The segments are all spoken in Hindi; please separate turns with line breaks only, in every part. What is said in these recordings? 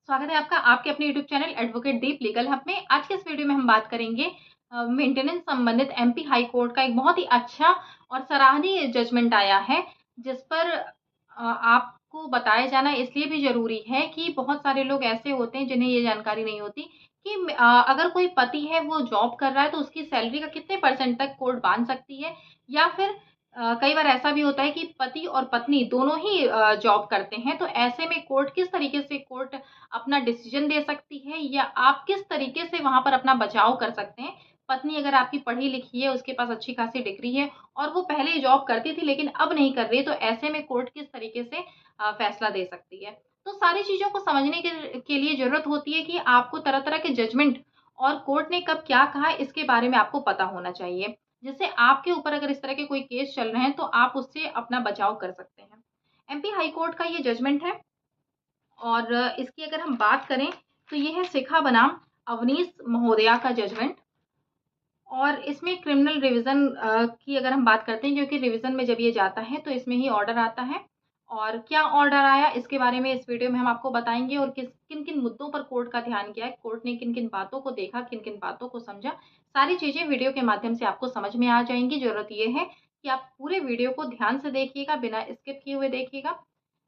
स्वागत है आपका आपके अपने यूट्यूब चैनल एडवोकेट दीप लीगल हब में। आज के इस वीडियो में हम बात करेंगे मेंटेनेंस संबंधित एमपी हाई कोर्ट का एक बहुत ही अच्छा और सराहनीय जजमेंट आया है, जिस पर आपको बताया जाना इसलिए भी ज़रूरी है कि बहुत सारे लोग ऐसे होते हैं जिन्हें ये जानकारी नहीं होती कि अगर कोई पति है वो जॉब कर रहा है तो उसकी सैलरी का कितने परसेंट तक कोर्ट बाँध सकती है, या फिर कई बार ऐसा भी होता है कि पति और पत्नी दोनों ही जॉब करते हैं, तो ऐसे में कोर्ट किस तरीके से कोर्ट अपना डिसीजन दे सकती है, या आप किस तरीके से वहाँ पर अपना बचाव कर सकते हैं। पत्नी अगर आपकी पढ़ी-लिखी है, उसके पास अच्छी खासी डिग्री है और वो पहले जॉब करती थी लेकिन अब नहीं कर रही, तो ऐसे में कोर्ट किस तरीके से फैसला दे सकती है। तो सारी चीज़ों को समझने के लिए ज़रूरत होती है कि आपको तरह-तरह के जजमेंट और कोर्ट ने कब क्या कहा, इसके बारे में आपको पता होना चाहिए। जिससे आपके ऊपर अगर इस तरह के कोई केस चल रहे हैं, तो आप उससे अपना बचाव कर सकते हैं। एमपी हाई कोर्ट का ये जजमेंट है और इसकी अगर हम बात करें तो ये है शिखा बनाम अवनीश महोदया का जजमेंट। और इसमें क्रिमिनल रिवीजन की अगर हम बात करते हैं, क्योंकि रिवीजन में जब ये जाता है तो इसमें ही ऑर्डर आता है। और क्या ऑर्डर आया इसके बारे में इस वीडियो में हम आपको बताएंगे, और किन-किन मुद्दों पर कोर्ट का ध्यान गया है, कोर्ट ने किन-किन बातों को देखा, किन-किन बातों को समझा। सारी चीज़ें वीडियो के माध्यम से आपको समझ में आ जाएँगी। ज़रूरत ये है कि आप पूरे वीडियो को ध्यान से देखिएगा, बिना स्किप किए हुए देखिएगा।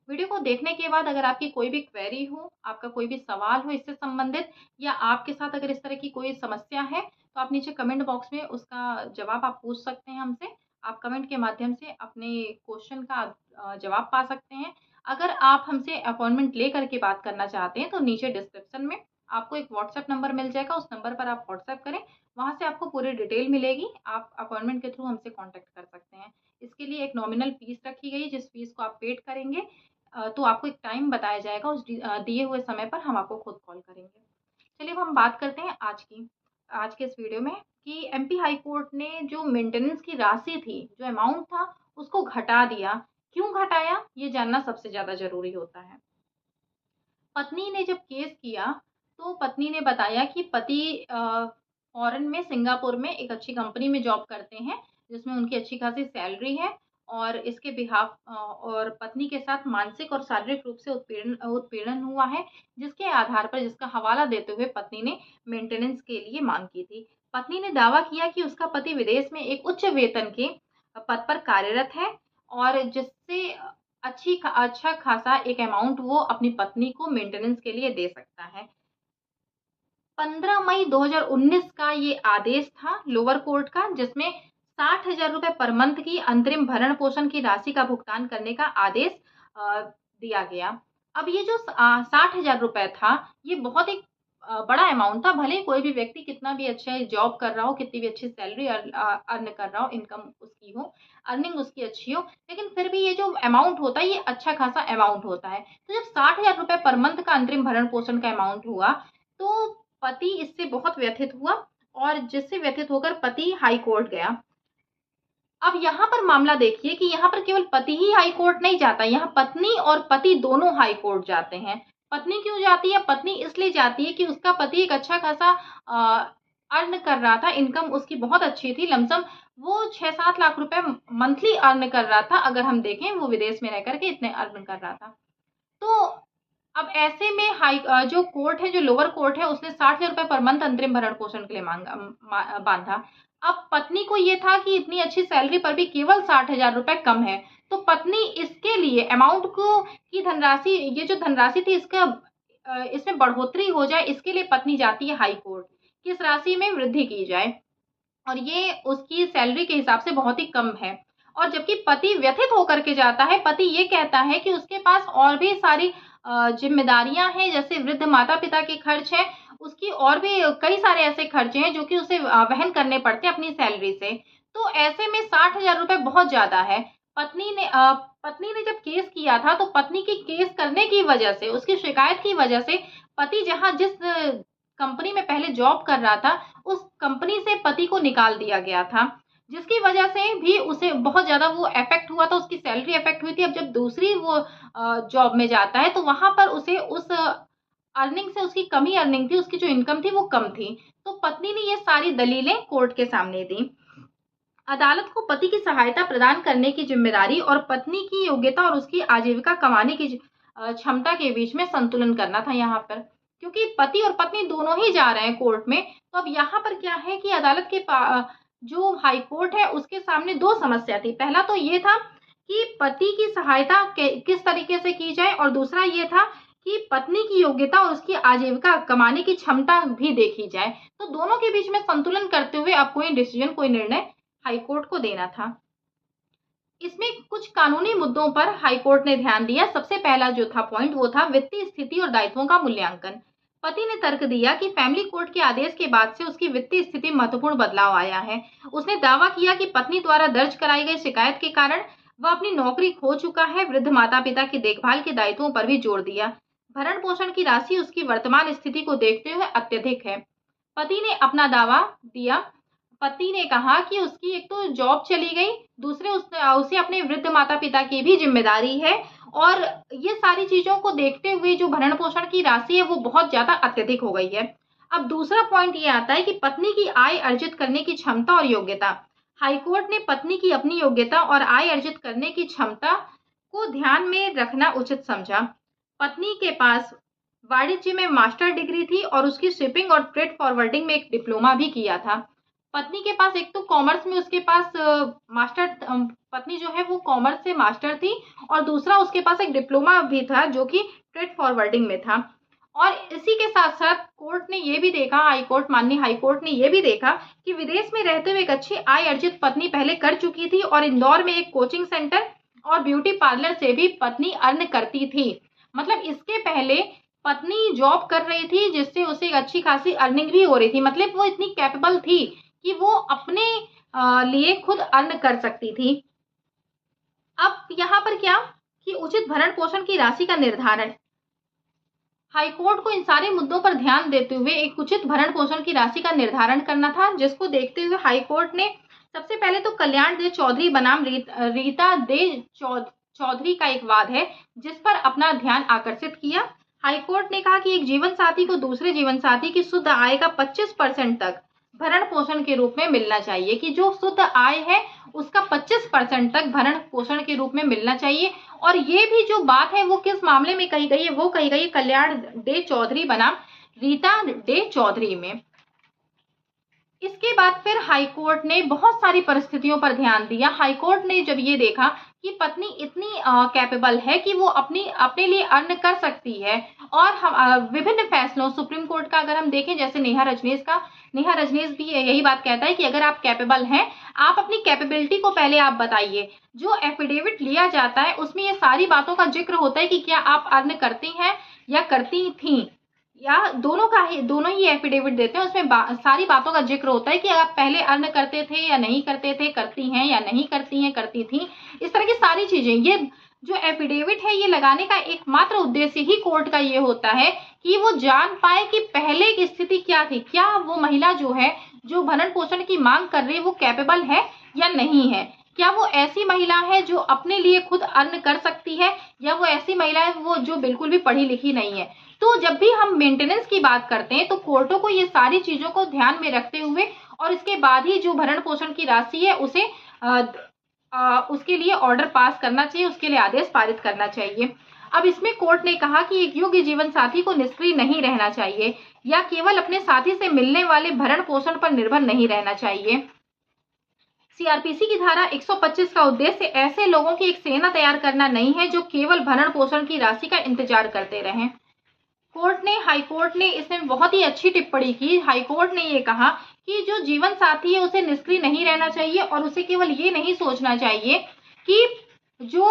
वीडियो को देखने के बाद अगर आपकी कोई भी क्वेरी हो, आपका कोई भी सवाल हो इससे संबंधित, या आपके साथ अगर इस तरह की कोई समस्या है, तो आप नीचे कमेंट बॉक्स में उसका जवाब आप पूछ सकते हैं हमसे। आप कमेंट के माध्यम से अपने क्वेश्चन का जवाब पा सकते हैं। अगर आप हमसे अपॉइंटमेंट लेकर के बात करना चाहते हैं, तो नीचे डिस्क्रिप्शन में आपको एक व्हाट्सएप नंबर मिल जाएगा, उस नंबर पर आप व्हाट्सएप करें, वहाँ से आपको पूरी डिटेल मिलेगी। आप अपॉइंटमेंट के थ्रू हमसे कॉन्टैक्ट कर सकते हैं। इसके लिए एक नॉमिनल फीस रखी गई है, जिस फीस को आप पेड करेंगे तो आपको एक टाइम बताया जाएगा, उस दिए हुए समय पर हम आपको खुद कॉल करेंगे। चलिए अब हम बात करते हैं आज के इस वीडियो में कि एमपी हाई कोर्ट ने जो मेंटेनेंस की राशि थी, जो अमाउंट था, उसको घटा दिया। क्यों घटाया? ये जानना सबसे ज़्यादा ज़रूरी होता है। पत्नी ने जब केस किया, तो पत्नी ने बताया कि पति फ़ॉरेन में सिंगापुर में एक अच्छी कंपनी में जॉब करते हैं, जिसमें उनकी अच्छी खासी सैलरी है, और इसके बिहाफ़ और पत्नी के साथ मानसिक और शारीरिक रूप से उत्पीड़न हुआ है, जिसके आधार पर जिसका हवाला देते हुए पत्नी ने मेंटेनेंस के लिए माँग की थी। पत्नी ने दावा किया कि उसका पति विदेश में एक उच्च वेतन के पद पर कार्यरत है, और जिससे अच्छा खासा एक अमाउंट वो अपनी पत्नी को मेंटेनेंस के लिए दे सकता है। 15 मई 2019 का ये आदेश था लोअर कोर्ट का, जिसमें 60,000 रुपए पर मंथ की अंतरिम भरण-पोषण की राशि का भुगतान करने का आदेश दिया गया। अब ये जो 60,000 रुपए था, ये बहुत एक बड़ा अमाउंट था। भले ही कोई भी व्यक्ति कितना भी अच्छा जॉब कर रहा हो, कितनी भी अच्छी सैलरी अर्न कर रहा हो, इनकम उसकी हो, अर्निंग उसकी अच्छी हो, लेकिन फिर भी ये जो अमाउंट होता है, ये अच्छा खासा अमाउंट होता है। तो जब 60,000 रुपए पर मंथ का अंतरिम भरण-पोषण का अमाउंट हुआ, तो पति इससे बहुत व्यथित हुआ, और जिससे व्यथित होकर पति हाई कोर्ट गया। अब यहाँ पर मामला देखिए कि यहाँ पर केवल पति ही हाई कोर्ट नहीं जाता, यहाँ पत्नी और पति दोनों हाई कोर्ट जाते हैं। पत्नी क्यों जाती है? पत्नी इसलिए जाती है कि उसका पति एक अच्छा खासा अर्न कर रहा था, इनकम उसकी बहुत अच्छी थी, लमसम वो 6-7 लाख रुपए मंथली अर्न कर रहा था। अगर हम देखें, वो विदेश में रह कर के इतने अर्न कर रहा था। तो अब ऐसे में जो कोर्ट है, जो लोअर कोर्ट है, उसने 60,000 रुपए पर मंथ अंतरिम भरण-पोषण के लिए बाँधा। अब पत्नी को ये था कि इतनी अच्छी सैलरी पर भी केवल 60,000 रुपए कम है, तो पत्नी इसके लिए अमाउंट को की धनराशि, ये जो धनराशि थी, इसमें बढ़ोतरी हो जाए, इसके लिए पत्नी जाती है हाई कोर्ट कि इस राशि में वृद्धि की जाए, और ये उसकी सैलरी के हिसाब से बहुत ही कम है। और जबकि पति व्यथित होकर के जाता है, पति ये कहता है कि उसके पास और भी सारी ज़िम्मेदारियाँ हैं, जैसे वृद्ध माता-पिता के खर्च हैं, उसकी और भी कई सारे ऐसे खर्चे हैं जो कि उसे वहन करने पड़ते हैं अपनी सैलरी से। तो ऐसे में 60,000 रुपए बहुत ज़्यादा है। पत्नी ने जब केस किया था, तो पत्नी की केस करने की वजह से, उसकी शिकायत की वजह से, पति जिस कंपनी में पहले जॉब कर रहा था, उस कंपनी से पति को निकाल दिया गया था, जिसकी वजह से भी उसे बहुत ज़्यादा वो इफ़ेक्ट हुआ था, उसकी सैलरी इफ़ेक्ट हुई थी। अब जब दूसरी वो जॉब में जाता है, तो वहाँ पर उसे उस अर्निंग से उसकी कम ही अर्निंग थी, उसकी जो इनकम थी वो कम थी। तो पत्नी ने ये सारी दलीलें कोर्ट के सामने दी। अदालत को पति की सहायता प्रदान करने की ज़िम्मेदारी और पत्नी की योग्यता और उसकी आजीविका कमाने की क्षमता के बीच में संतुलन करना था यहाँ पर, क्योंकि पति और पत्नी दोनों ही जा रहे हैं कोर्ट में। तो अब यहाँ पर क्या है कि अदालत के जो हाई कोर्ट है उसके सामने दो समस्या थी। पहला तो ये था कि पति की सहायता किस तरीके से की जाए, और दूसरा ये था कि पत्नी की योग्यता और उसकी आजीविका कमाने की क्षमता भी देखी जाए। तो दोनों के बीच में संतुलन करते हुए अब कोई डिसीजन, कोई निर्णय हाई कोर्ट को देना था। इसमें कुछ कानूनी मुद्दों पर हाई कोर्ट ने ध्यान दिया। सबसे पहला जो था पॉइंट वो था वित्तीय स्थिति और दायित्वों का मूल्यांकन। पति ने तर्क दिया कि फैमिली कोर्ट के आदेश के बाद से उसकी वित्तीय स्थिति में महत्वपूर्ण बदलाव आया है। उसने दावा किया कि पत्नी द्वारा दर्ज कराई गई शिकायत के कारण वह अपनी नौकरी खो चुका है। वृद्ध माता पिता की देखभाल के दायित्वों पर भी जोर दिया। भरण पोषण की राशि उसकी वर्तमान स्थिति को देखते हुए अत्यधिक है। पति ने अपना दावा दिया। पति ने कहा कि उसकी एक तो जॉब चली गई, दूसरे उसे अपने वृद्ध माता पिता की भी जिम्मेदारी है, और ये सारी चीजों को देखते हुए जो भरण पोषण की राशि है वो बहुत ज्यादा अत्यधिक हो गई है। अब दूसरा पॉइंट ये आता है कि पत्नी की आय अर्जित करने की क्षमता और योग्यता। हाईकोर्ट ने पत्नी की अपनी योग्यता और आय अर्जित करने की क्षमता को ध्यान में रखना उचित समझा। पत्नी के पास वाणिज्य में मास्टर डिग्री थी और उसकी शिपिंग और फ्रेट फॉरवर्डिंग में एक डिप्लोमा भी किया था। पत्नी के पास एक तो कॉमर्स में उसके पास पत्नी जो है वो कॉमर्स से मास्टर थी, और दूसरा उसके पास एक डिप्लोमा भी था जो कि फ्रेट फॉरवर्डिंग में था। और इसी के साथ साथ कोर्ट ने ये भी देखा, माननीय हाई कोर्ट ने ये भी देखा कि विदेश में रहते हुए एक अच्छी आय अर्जित पत्नी पहले कर चुकी थी, और इंदौर में एक कोचिंग सेंटर और ब्यूटी पार्लर से भी पत्नी अर्न करती थी। मतलब इसके पहले पत्नी जॉब कर रही थी जिससे उसे एक अच्छी खासी अर्निंग भी हो रही थी। मतलब वो इतनी कैपेबल थी कि वो अपने लिए खुद अर्न कर सकती थी। अब यहाँ पर क्या कि उचित भरण पोषण की राशि का निर्धारण। हाईकोर्ट को इन सारे मुद्दों पर ध्यान देते हुए एक उचित भरण पोषण की राशि का निर्धारण करना था, जिसको देखते हुए हाईकोर्ट ने सबसे पहले तो कल्याण दे चौधरी बनाम रीता दे चौधरी का एक वाद है जिस पर अपना ध्यान आकर्षित किया। हाईकोर्ट ने कहा कि एक जीवन साथी को दूसरे जीवन साथी की शुद्ध आय का 25% तक भरण पोषण के रूप में मिलना चाहिए, कि जो शुद्ध आय है उसका 25% तक भरण पोषण के रूप में मिलना चाहिए। और ये भी जो बात है वो किस मामले में कही गई है, वो कही गई है कल्याण डे चौधरी बनाम रीता डे चौधरी में। इसके बाद फिर हाईकोर्ट ने बहुत सारी परिस्थितियों पर ध्यान दिया। हाईकोर्ट ने जब ये देखा कि पत्नी इतनी कैपेबल है कि वो अपने लिए अर्न कर सकती है, और हम विभिन्न फैसलों, सुप्रीम कोर्ट का अगर हम देखें जैसे नेहा रजनीश भी यही बात कहता है कि अगर आप कैपेबल हैं, आप अपनी कैपेबिलिटी को पहले आप बताइए। जो एफिडेविट लिया जाता है उसमें ये सारी बातों का जिक्र होता है कि क्या आप अर्न करती हैं या करती थी, या दोनों ही एफिडेविट देते हैं। उसमें सारी बातों का जिक्र होता है कि आप पहले अर्न करते थे या नहीं करते थे, करती हैं या नहीं करती हैं, करती थी, इस तरह की सारी चीजें। ये जो एफिडेविट है ये लगाने का एकमात्र उद्देश्य ही कोर्ट का ये होता है कि वो जान पाए कि पहले की स्थिति क्या थी, क्या वो महिला जो है जो भरण पोषण की मांग कर रही है वो कैपेबल है या नहीं है, क्या वो ऐसी महिला है जो अपने लिए खुद अर्न कर सकती है, या वो ऐसी महिला है वो जो बिल्कुल भी पढ़ी लिखी नहीं है। तो जब भी हम मेंटेनेंस की बात करते हैं तो कोर्टों को ये सारी चीजों को ध्यान में रखते हुए और इसके बाद ही जो भरण पोषण की राशि है उसे उसके लिए ऑर्डर पास करना चाहिए, उसके लिए आदेश पारित करना चाहिए। अब इसमें कोर्ट ने कहा कि एक योग्य जीवन साथी को निष्क्रिय नहीं रहना चाहिए या केवल अपने साथी से मिलने वाले भरण पोषण पर निर्भर नहीं रहना चाहिए। सीआरपीसी की धारा 125 का उद्देश्य ऐसे लोगों की एक सेना तैयार करना नहीं है जो केवल भरण पोषण की राशि का इंतजार करते रहें। हाईकोर्ट ने इसमें बहुत ही अच्छी टिप्पणी की। हाईकोर्ट ने ये कहा कि जो जीवन साथी है उसे निष्क्रिय नहीं रहना चाहिए और उसे केवल ये नहीं सोचना चाहिए कि जो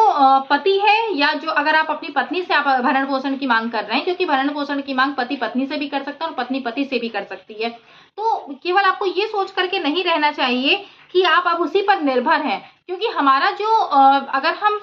पति है या जो अगर आप अपनी पत्नी से आप भरण पोषण की मांग कर रहे हैं, क्योंकि भरण पोषण की मांग पति पत्नी से भी कर सकता है और पत्नी पति से भी कर सकती है, तो केवल आपको ये सोच करके नहीं रहना चाहिए कि आप अब उसी पर निर्भर हैं। क्योंकि हमारा जो अगर हम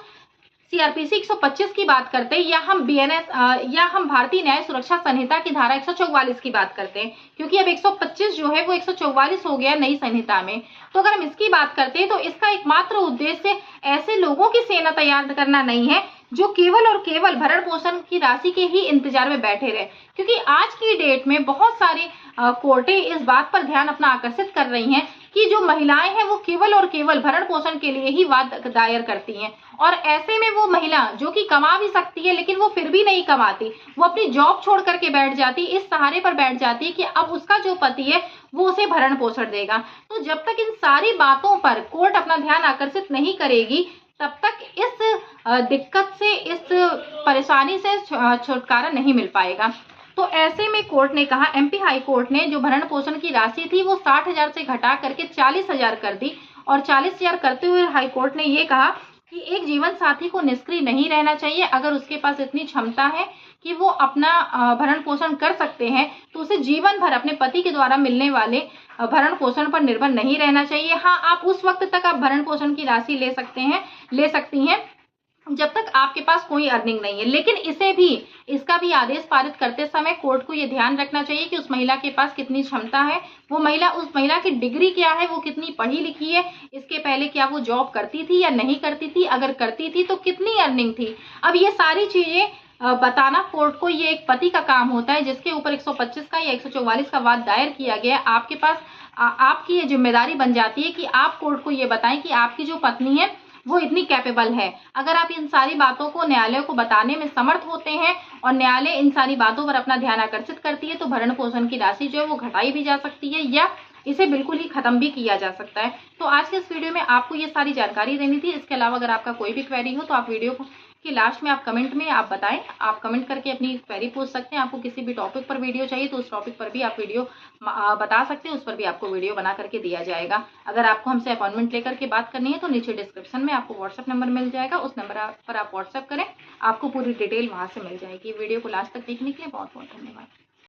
सीआरपीसी 125 की बात करते हैं या हम बीएनएस या हम भारतीय न्याय सुरक्षा संहिता की धारा 144 की बात करते हैं, क्योंकि अब 125 जो है वो 144 हो गया नई संहिता में, तो अगर हम इसकी बात करते हैं तो इसका एकमात्र उद्देश्य ऐसे लोगों की सेना तैयार करना नहीं है जो केवल और केवल भरण पोषण की राशि के ही इंतजार में बैठे रहे। क्योंकि आज की डेट में बहुत सारी कोर्टें इस बात पर ध्यान अपना आकर्षित कर रही हैं कि जो महिलाएं हैं वो केवल और केवल भरण पोषण के लिए ही वाद दायर करती हैं, और ऐसे में वो महिला जो कि कमा भी सकती है लेकिन वो फिर भी नहीं कमाती, वो अपनी जॉब छोड़ करके बैठ जाती, इस सहारे पर बैठ जाती है कि अब उसका जो पति है वो उसे भरण पोषण देगा। तो जब तक इन सारी बातों पर कोर्ट अपना ध्यान आकर्षित नहीं करेगी, तब तक इस दिक्कत से, इस परेशानी से छुटकारा नहीं मिल पाएगा। तो ऐसे में कोर्ट ने कहा, एमपी हाई कोर्ट ने जो भरण पोषण की राशि थी वो 60,000 से घटा करके 40,000 कर दी, और 40,000 करते हुए हाई कोर्ट ने ये कहा कि एक जीवन साथी को निष्क्रिय नहीं रहना चाहिए। अगर उसके पास इतनी क्षमता है कि वो अपना भरण पोषण कर सकते हैं, तो उसे जीवन भर अपने पति के द्वारा मिलने वाले भरण पोषण पर निर्भर नहीं रहना चाहिए। हाँ, आप उस वक्त तक आप भरण पोषण की राशि ले सकती हैं जब तक आपके पास कोई अर्निंग नहीं है। लेकिन इसका भी आदेश पारित करते समय कोर्ट को ये ध्यान रखना चाहिए कि उस महिला के पास कितनी क्षमता है, उस महिला की डिग्री क्या है, वो कितनी पढ़ी लिखी है, इसके पहले क्या वो जॉब करती थी या नहीं करती थी, अगर करती थी तो कितनी अर्निंग थी। अब ये सारी चीजें बताना कोर्ट को ये एक पति का काम होता है, जिसके ऊपर 125 का या 144 का वाद दायर किया गया है। आपके पास आपकी ये जिम्मेदारी बन जाती है कि आप कोर्ट को ये बताएं कि आपकी जो पत्नी है वो इतनी कैपेबल है। अगर आप इन सारी बातों को न्यायालय को बताने में समर्थ होते हैं और न्यायालय इन सारी बातों पर अपना ध्यान आकर्षित करती है, तो भरण पोषण की राशि जो है वो घटाई भी जा सकती है या इसे बिल्कुल ही खत्म भी किया जा सकता है। तो आज के इस वीडियो में आपको ये सारी जानकारी देनी थी। इसके अलावा अगर आपका कोई भी क्वेरी हो तो आप वीडियो के लास्ट में आप कमेंट में आप बताएं, आप कमेंट करके अपनी क्वेरी पूछ सकते हैं। आपको किसी भी टॉपिक पर वीडियो चाहिए तो उस टॉपिक पर भी आप वीडियो बता सकते हैं, उस पर भी आपको वीडियो बना करके दिया जाएगा। अगर आपको हमसे अपॉइंटमेंट लेकर के बात करनी है तो नीचे डिस्क्रिप्शन में आपको व्हाट्सएप नंबर मिल जाएगा, उस नंबर पर आप व्हाट्सएप करें, आपको पूरी डिटेल वहां से मिल जाएगी। वीडियो को लास्ट तक देखने के लिए बहुत बहुत धन्यवाद।